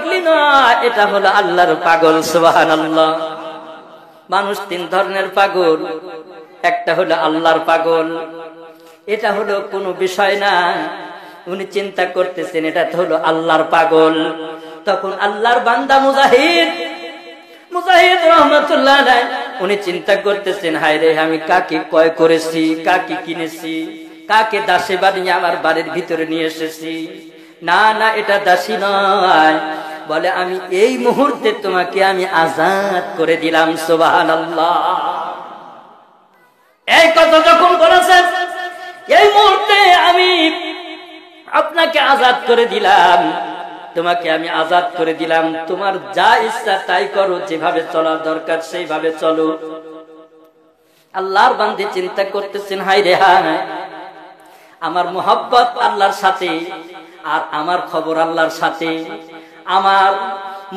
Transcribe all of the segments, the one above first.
পাগলি নয়, এটা হলো আল্লাহর পাগল। সুবহানাল্লাহ। মানুষ তিন ধরনের পাগল, একটা হলো আল্লাহর পাগল। এটা হলো কোনো বিষয় না, উনি চিন্তা করতেছেন এটা হলো আল্লাহর পাগল। তখন আল্লাহর বান্দা মুজাহিদ রহমাতুল্লাহ আলাইহি উনি চিন্তা করতেছেন, হায় রে আমি কাকে ক্রয় করেছি, কাকে কিনেছি, কাকে দাসী বানিয়ে আমার বাড়ির ভিতরে নিয়ে এসেছি। না না, এটা দাসী নয়, বলে আমি এই মুহূর্তে তোমাকে আমি আজাদ করে দিলাম। সুবহানাল্লাহ। এই কথা যখন বলেছেন, এই মুহূর্তে আমি আপনাকে আজাদ করে দিলাম, তোমাকে আমি আজাদ করে দিলাম, তোমার যা ইচ্ছা তাই করো, যেভাবে চলার দরকার সেইভাবে চলো। আল্লাহর বান্দা চিন্তা করতেছেন, হায় রে হায়, আমার মোহাব্বত আল্লাহর সাথে, আর আমার খবর আল্লাহর সাথে, আমার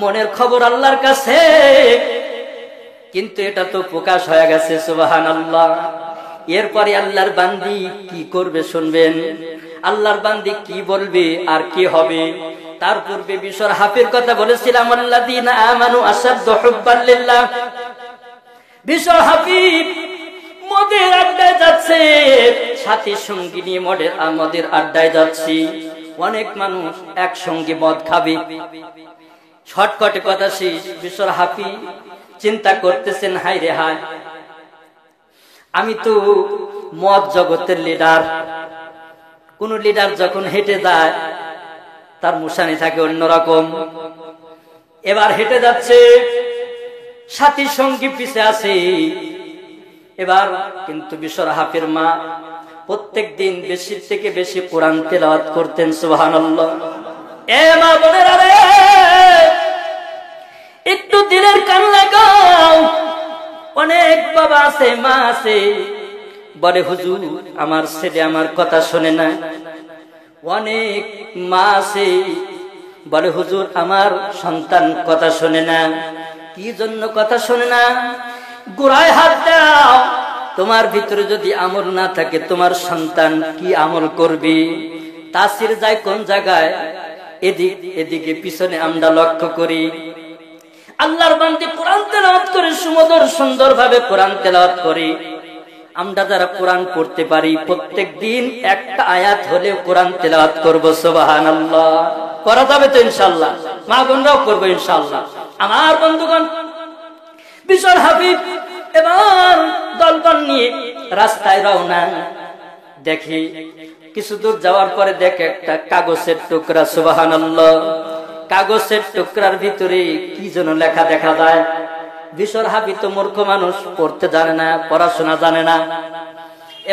মনের খবর আল্লাহর কাছে, কিন্তু এটা তো প্রকাশ হয়ে গেছে। সুবহানাল্লাহ। এরপরে আল্লাহর বান্দি কি করবে শুনবেন, আল্লাহর বান্দি কি বলবে আর কি হবে। তার পূর্বে বিশর হাফির কথা বলেছিলাম, আল্লাযীনা আমানু আশাদ্দু হুব্বান লিল্লাহ। বিশর হাফিব মদের আড্ডায় যাচ্ছে, সাথী সঙ্গী নিয়ে মদের আড্ডায় যাচ্ছি। অনেক মানুষ একসঙ্গে মদ খাবে। শর্টকাটে কথা শেষ। বিশর হাফি চিন্তা করতেছেন, হায় রে হায়, আমি তো মদ জগতের লিডার। কোন লিডার যখন হেঁটে যায় তার মুশানি থাকে অন্যরকম। এবার হেঁটে যাচ্ছে, সাথী সঙ্গী পিছে আছে। এবার কিন্তু বিশর হাফির মা প্রত্যেক দিন বেশি থেকে বেশি কোরআন তেলাওয়াত করতেন। সুবহানাল্লাহ। এ মা বোনেরা রে, একটু দিলের কান লাগাও। অনেক বাবা আছে, মা আছে, বলে হুজুর আমার ছেলে আমার কথা শোনে না। অনেক মা আছে, বলে হুজুর আমার সন্তান কথা শোনে না। কি জন্য কথা শোনে না? গোড়ায় হাত দাও। তোমার ভিতরে যদি আমল না থাকে তোমার সন্তান কি আমল করবে? তাসির যায় কোন জায়গায়? এদিকে পিছনে আমরা লক্ষ্য করি। আল্লাহর বান্দা কোরআন তেলাওয়াত করে, সুন্দর ভাবে কোরআন তেলাওয়াত করে। আমরা যারা কোরআন পড়তে পারি প্রত্যেক দিন একটা আয়াত হলেও কোরআন তেলাওয়াত করব। সুবহানাল্লাহ। করা যাবে তো ইনশাআল্লাহ? মা বোনরাও করবো ইনশাআল্লাহ। আমার বন্ধুগণ, বিশর হাবিব এবার দলবল নিয়ে রাস্তায় রওনা। দেখি কিছু দূর যাওয়ার পরে দেখে একটা কাগজের টুকরা। সুবহানাল্লাহ। কাগজের টুকরার ভিতরে কি যেন লেখা দেখা যায়। বিশর হাবিব তো মূর্খ মানুষ, পড়তে জানে না, পড়াশোনা জানে না।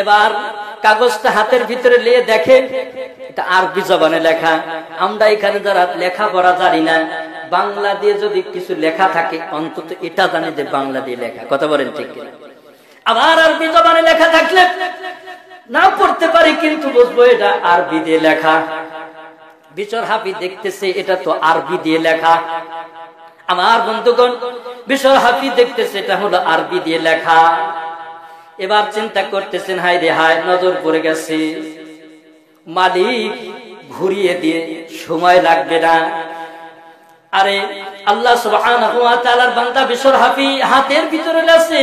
এবার কাগজটা হাতের ভিতরে নিয়ে দেখে এটা আরবি জবানে লেখা। আমরা এখানে যারা লেখা পড়া জানি না, বাংলা দিয়ে যদি কিছু লেখা থাকে অন্তত এটা জানি যে বাংলা দিয়ে লেখা। কথা বলেন ঠিক কিনা? আবার আরবি জবানে লেখা থাকলে না পড়তে পারি, কিন্তু বুঝবো এটা আরবি দিয়ে লেখা। বিশর হাবিব দেখতেছে এটা তো আরবি দিয়ে লেখা। আমার বন্ধুগণ, বিশর হাবিব দেখতেছে এটা হলো আরবি দিয়ে লেখা। এবার চিন্তা করতেছেন, হায় রে হায়, নজর পড়ে গেছে। মালিক ঘুরিয়ে দিয়ে সময় লাগবে না। আরে আল্লাহ সুবহানাহু ওয়া তাআলার বান্দা বিশর হাবিব হাতের ভিতরে আছে,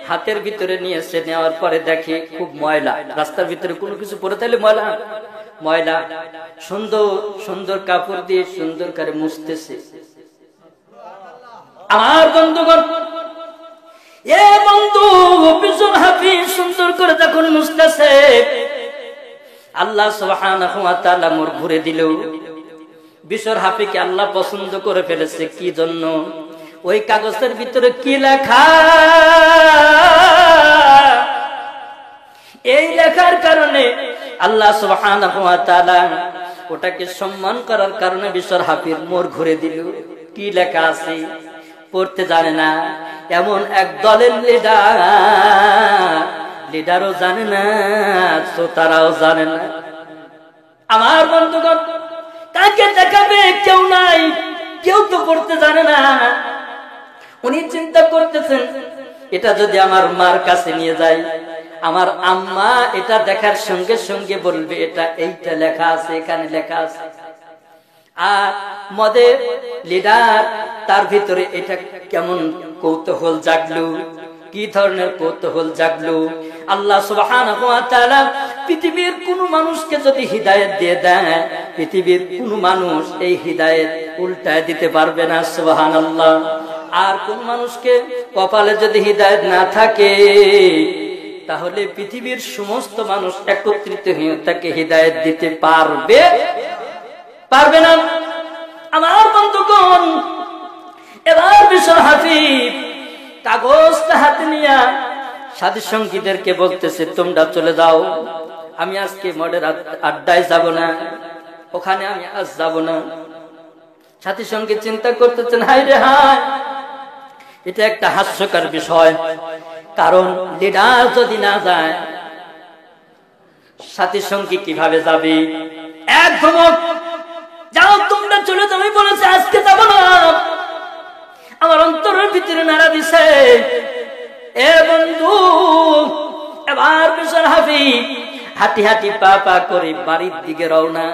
হাতের ভিতরে নিয়েছে। নেওয়ার পরে দেখে খুব ময়লা। রাস্তার ভিতরে কোনো কিছু পড়ে থাকলে ময়লা। সুন্দর সুন্দর কাপড় দিয়ে সুন্দর করে মুছতেছে। আমার বন্ধুগণ, এ বন্ধু বিশর হাবিব সুন্দর করে যখন মুছতেছে, আল্লাহ সুবহানাহু ওয়া তাআলা মোর ঘুরে দিল। বিশর হাবিবকে আল্লাহ পছন্দ করে ফেলেছে। কি জন্য? ওই কাগজের ভিতরে কি লেখা, এই লেখার কারণে আল্লাহ সুবহানাহু ওয়া তাআলা ওটাকে সম্মান করার কারণে বিশর হাবিব মোর ঘুরে দিল। কি লেখা আছে পড়তে জানে না, এমন এক দলের লিডারও জানে না, শ্রোতারাও জানে না। আমার বন্ধুগণ, কাকে দেখাবে? কেউ নাই, কেউ তো পড়তে জানে না। উনি চিন্তা করতেছেন এটা যদি আমার মার কাছে নিয়ে যাই, আমার আম্মা এটা দেখার সঙ্গে সঙ্গে বলবে এটা এইটা লেখা আছে, এখানে লেখা আছে। আর মদের লিডার, তার ভিতরে এটা কেমন কৌতূহল জাগলো, কি ধরনের কৌতূহল জাগলো। আল্লাহ সুবহানাহু ওয়া তাআলা পৃথিবীর কোন মানুষকে যদি হিদায়াত দিয়ে দেয়, পৃথিবীর কোন মানুষ এই হিদায়াত উল্টায় দিতে পারবে না, সুবহানাল্লাহ। আর কোন মানুষকে কপালে যদি হিদায়াত না থাকে, তাহলে পৃথিবীর সমস্ত মানুষ একত্রিত হয়ে তাকে হিদায়াত দিতে পারবে না। আমার বন্ধুগণ, এবার বিশ্বর হাফিজ কাগজটা হাতে নিয়ে সাথী সঙ্গীদেরকে বলতেছে, তোমরা চলে যাও, আমি আজকে মদের আড্ডায় যাব না, ওখানে আমি আজ যাব না। সাথী সঙ্গী চিন্তা করতেছেন, হাই রে হাই, এটা একটা হাস্যকর বিষয়। কারণ লিডার যদি না যায়, সাথী সঙ্গী কিভাবে যাবে? একদম যাও, তোমরা চলে যাবে বলেছে, আজকে যাব না। আমার অন্তরের ভিতরে নাড়া দিছে, এ বন্ধু। এবার বিশাল হাফিজ হাঁটি হাঁটি পা পা করে বাড়ির দিকে রওনা,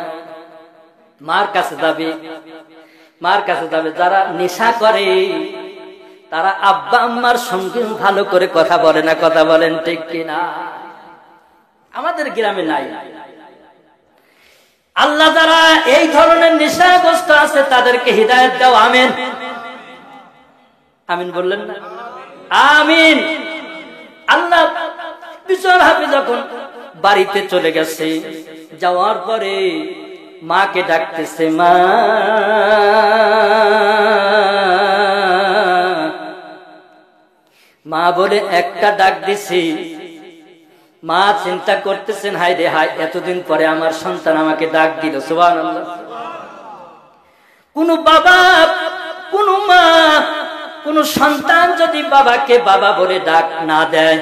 মার কাছে যাবে। যারা নেশা করে তারা আব্বা আম্মার সঙ্গে ভালো করে কথা বলে না, কথা বলেন ঠিক কিনা? আমাদের গ্রামে নাই। আল্লাহ যারা এই ধরনের নেশাগ্রস্ত আছে তাদেরকে হিদায়াত দাও, আমিন। আমিন বললেন না? আমিন। আল্লাহ বিশাল হাফিজ যখন বাড়িতে চলে গেছে, যাওয়ার পরে মাকে ডাকতেছে, মা, মা বলে একটা ডাক দিছি। মা চিন্তা করতেছেন, হাই রে হাই, এতদিন পরে আমার সন্তান আমাকে ডাক দিল, সুবহানাল্লাহ। কোন বাবা, কোন মা, কোন সন্তান যদি বাবাকে বাবা বলে ডাক না দেয়,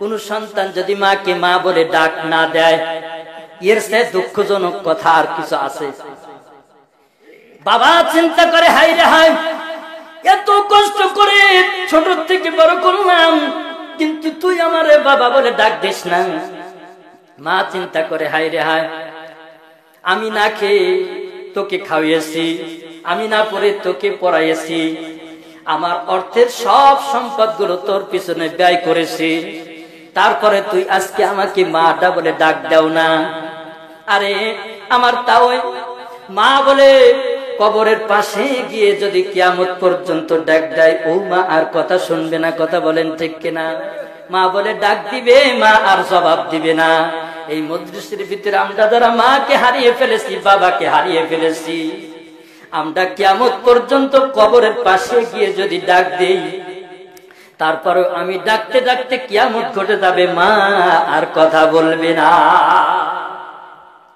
কোন সন্তান যদি মাকে মা বলে ডাক না দেয়, এর চেয়ে দুঃখজনক কথা আর কিছু আছে? বাবা চিন্তা করে, হাই রে হাই, এত কষ্ট করে ছোট থেকে বড় করলাম, কিন্তু তুই আমারে বাবা বলে ডাক দিস না। মা চিন্তা করে, হাই রে হাই, আমি না খেয়ে তোকে খাওয়িয়েছি, আমি না পড়ে তোকে পড়াইয়েছি, আমার অর্থের সব সম্পদগুলো তোর পিছনে ব্যয় করেছি, তারপরে তুই আজকে আমাকে মাটা বলে ডাক দাও না। আরে আমার তাও মা বলে কবরের পাশে গিয়ে যদি কিয়ামত পর্যন্ত ডাক দেয়, ও মা আর কথা শুনবে না, কথা বলেন ঠিক কিনা? মা বলে ডাক দিবে, মা আর জবাব দিবে না। এই মজলিসের ভিতরে আমরা যারা মাকে হারিয়ে ফেলেছি, বাবাকে হারিয়ে ফেলেছি, আমরা কিয়ামত পর্যন্ত কবরের পাশে গিয়ে যদি ডাক দেই, তারপরে আমি ডাকতে ডাকতে কিয়ামত ঘটে যাবে, মা আর কথা বলবে না।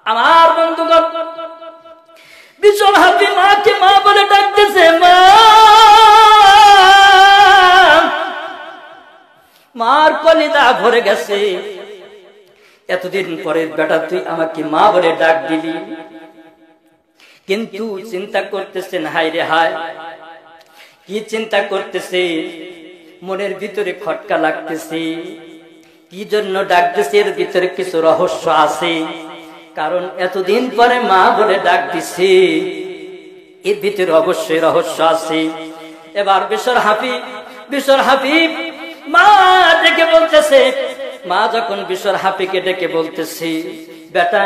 আমার বন্ধুগণ, বিশাল হাফিজ মাকে মা বলে ডাকতেছে, মা। মার কলিজা ভরে গেছে, এতদিন পরে বেটা তুই আমাকে মা বলে ডাক দিলি। কিন্তু চিন্তা করতেছেন, হাই রে হাই, কি চিন্তা করতেছে? মনের ভিতরে খটকা লাগতেছে, কি জন্য ডাকতেছে? এর ভিতরে কিছু রহস্য আছে। কারণ এতদিন পরে মা বলে ডাক দিছে, এর ভিতরে অবশ্যই রহস্য আছে। এবার বিশর হাফিজ মা ডেকে বলতেছে, মা যখন বিশর হাফিজকে ডেকে বলতেছে, বেটা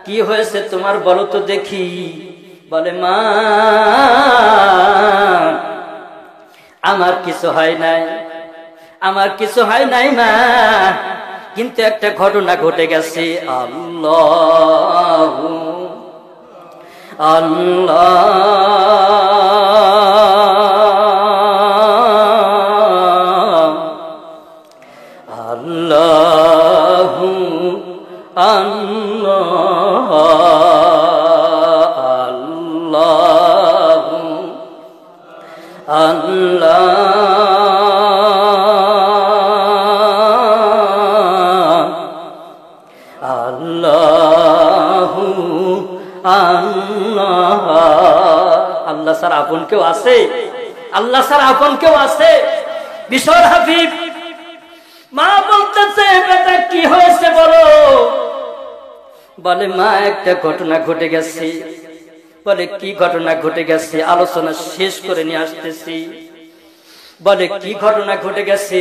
কি হয়েছে তোমার, বলো তো দেখি। বলে, মা আমার কিছু হয় নাই, আমার কিছু হয় নাই মা, কিন্তু একটা ঘটনা ঘটে গেছে। আল্লাহ আল্লাহ আল্লাহ আল্লাহ আল্লাহ আল্লাহ স্যার আপন কেউ আছে? আল্লাহ স্যার আপন কেউ আছে? বিশাল হাফিজ মা বলতেছে, বেটা কি হয়েছে বলো। বলে, মা একটা ঘটনা ঘটে গেছে। বলে কি ঘটনা ঘটে গেছে, আলোচনা শেষ করে নিয়ে আসতেছি। বলে কি ঘটনা ঘটে গেছে?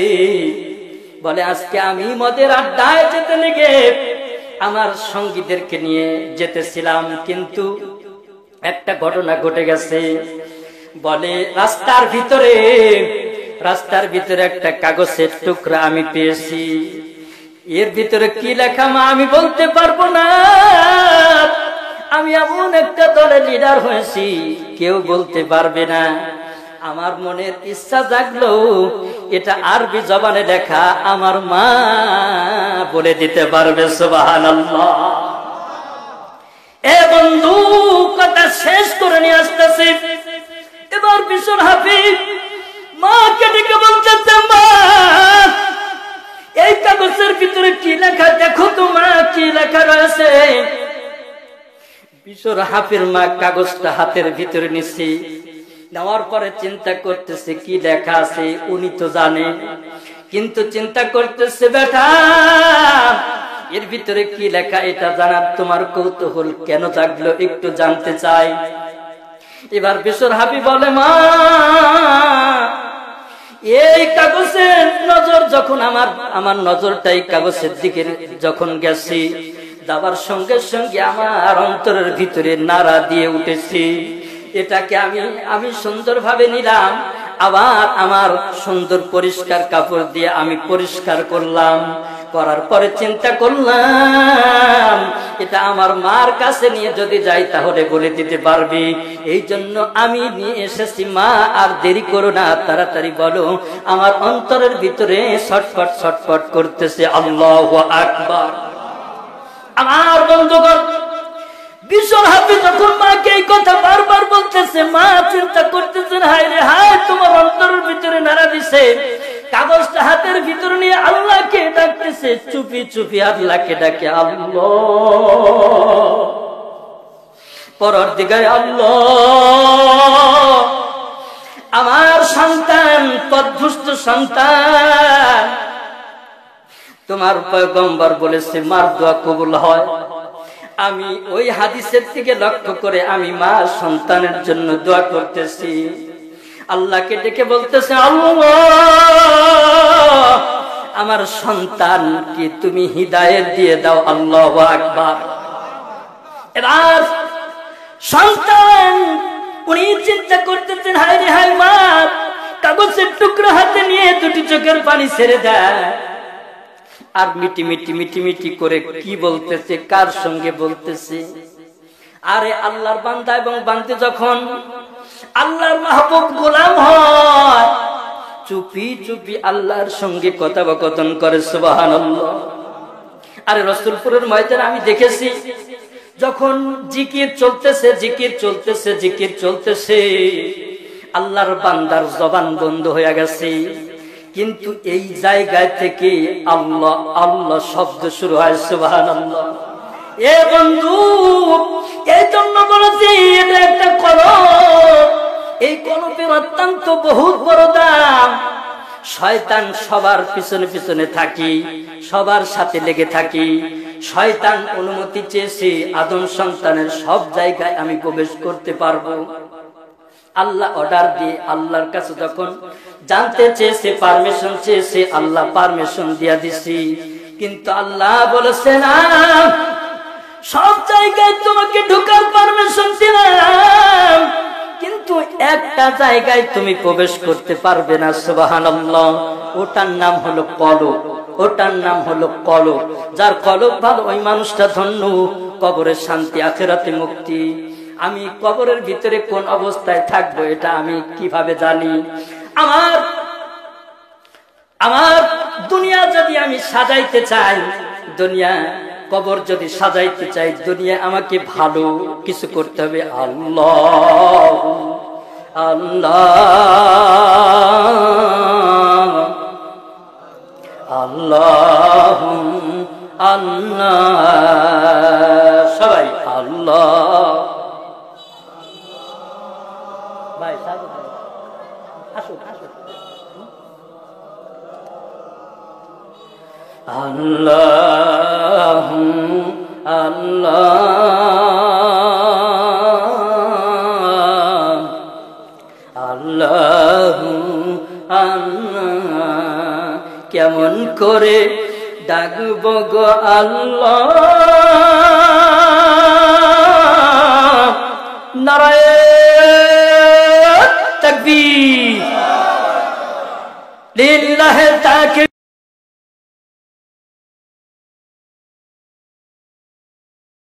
বলে আজকে আমি মদের আড্ডায় যেতে লেগে আমার সঙ্গীদেরকে নিয়ে যেতেছিলাম, কিন্তু একটা ঘটনা ঘটে গেছে। বলে রাস্তার ভিতরে একটা কাগজের টুকরা আমি পেয়েছি। এর ভিতরে কি লেখা মা আমি বলতে পারবো না। আমি এমন একটা দলের লিডার হয়েছি কেউ বলতে পারবে না। আমার মনের ইচ্ছা জাগলো এটা আরবি জবানে লেখা, আমার মা বলে দিতে পারবে। সুবহানাল্লাহ। এ বন্ধু, কথা শেষ করে নিয়ে আসতেছি। এবার বিশ্বর হাফিজ মাকে ডেকে বলতেছে, মা এই কাগজের ভিতরে কি লেখা দেখো তো মা, কি লেখা রয়েছে। বিশ্বর হাফির মা কাগজটা হাতের ভিতরে নিচ্ছে, নেওয়ার পরে চিন্তা করতেছে কি লেখা আছে। উনি তো জানে, কিন্তু চিন্তা করতেছে বেটা এর ভিতরে কি লেখা এটা জানার তোমার কৌতূহল কেন জাগলো, একটু জানতে চাই। এবার বিশ্বর হাফি বলে, মা এই কাগজের নজর যখন আমার নজরটা এই কাগজের দিকে যখন গেছি, যাবার সঙ্গে সঙ্গে আমার অন্তরের ভিতরে নাড়া দিয়ে উঠেছি। এটাকে আমি সুন্দরভাবে নিলাম, আবার আমার সুন্দর পরিষ্কার কাপড় দিয়ে আমি পরিষ্কার করলাম। করার পরে চিন্তা করলাম এটা আমার মার কাছে নিয়ে যদি যাই তাহলে বলে দিতে পারবি, এই জন্য আমি নিয়ে এসেছি। মা আর দেরি করো না, তাড়াতাড়ি বলো। আমার অন্তরের ভিতরে ছটফট ছটফট করতেছে। আল্লাহু আকবার। আমার বন্ধুগণ, বিশ্বর হাফিজ যখন মাকে এই কথা বারবার বলতেছে, মা চিন্তা করতেছেন হায় রে হায়, তোমার অন্তরের ভিতরে নাড়া দিছে। কাগজটা হাতের ভিতরে নিয়ে আল্লাহকে ডাকতেছে, চুপি চুপি আল্লাহকে ডাকে, আল্লাহ পরওয়ারদিগার আল্লাহ, আমার সন্তান পথভ্রষ্ট সন্তান, তোমার পয়গম্বর বলেছে মার দোয়া কবুল হয়। আমি ওই হাদিসের দিকে লক্ষ্য করে আমি মা সন্তানের জন্য দোয়া করতেছি। আল্লাহকে ডেকে বলতেছে, আল্লাহ আমার সন্তানকে তুমি হিদায়াত দিয়ে দাও। আল্লাহু আকবার। এবার সন্তান উনি চিন্তা করতেছেন হায় রে হায়, মা কাগজের টুকরো হাতে নিয়ে দুটি চোখের পানি ছেড়ে দেয়, আর মিটি মিটি মিটি মিটি করে কি বলতেছে, কার সঙ্গে বলতেছে। আরে আল্লাহর বান্দা এবং বান্দী যখন আল্লাহর মাহবুব গোলাম হয়, চুপি চুপি আল্লাহর সঙ্গে কথোপকথন করে। সুবহানাল্লাহ। আরে রসুলপুরের ময়দানে আমি দেখেছি যখন জিকির চলতেছে, আল্লাহর বান্দার জবান বন্ধ হয়ে গেছে, কিন্তু এই জায়গায় থেকে আল্লাহ আল্লাহ শব্দ শুরু হয়। সুবহানাল্লাহ। এ বন্ধু, এই জন্য বলেছি এটা একটা কলব, এই কলবের অত্যন্ত বহুত বড় দাম। শয়তান সবার পিছনে পিছনে থাকি, সবার সাথে লেগে থাকি। শয়তান অনুমতি চেয়েছে আদম সন্তানের সব জায়গায় আমি প্রবেশ করতে পারবো। আল্লাহ অর্ডার দিয়ে আল্লাহর কাছে যখন জানতে চেয়েছে, পারমিশন চেয়েছে, আল্লাহ পারমিশন দিয়া দিছি। কিন্তু আল্লাহ বলেছে না, সব জায়গায় তোমাকে ঢোকার পারমিশন দিলাম, কিন্তু একটা জায়গায় তুমি প্রবেশ করতে পারবে না। সুবহানাল্লাহ। ওটার নাম হলো কলব, ওটার নাম হলো কলব। যার কলব ভালো ওই মানুষটা ধন্য, কবরের শান্তি, আখিরাতে মুক্তি। আমি কবরের ভিতরে কোন অবস্থায় থাকবো এটা আমি কিভাবে জানি? আমার দুনিয়া যদি আমি সাজাইতে চাই, দুনিয়া কবর যদি সাজাইতে চাই, দুনিয়া আমাকে ভালো কিছু করতে হবে। আল্লাহ আল্লাহ আল্লাহ আল্লাহ, সবাই আল্লাহ। ভাই আসুন আসুন। আল্লাহ আল্লাহ কেমন করে ডাকব গো আল্লাহ। নারায়ে তাকবীর, লিল্লাহি তাকবীর।